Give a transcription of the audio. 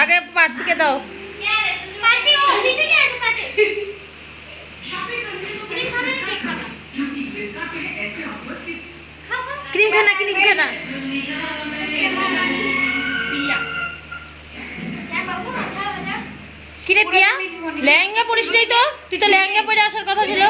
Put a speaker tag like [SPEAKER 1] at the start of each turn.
[SPEAKER 1] আগে প্রার্থীকে দাও। ক্রিম খানা ক্রিম খানা। কিরে পিয়া লেহেঙ্গা পরিস নাই তো? তুই তো লেহেঙ্গা পরে আসার কথা ছিল।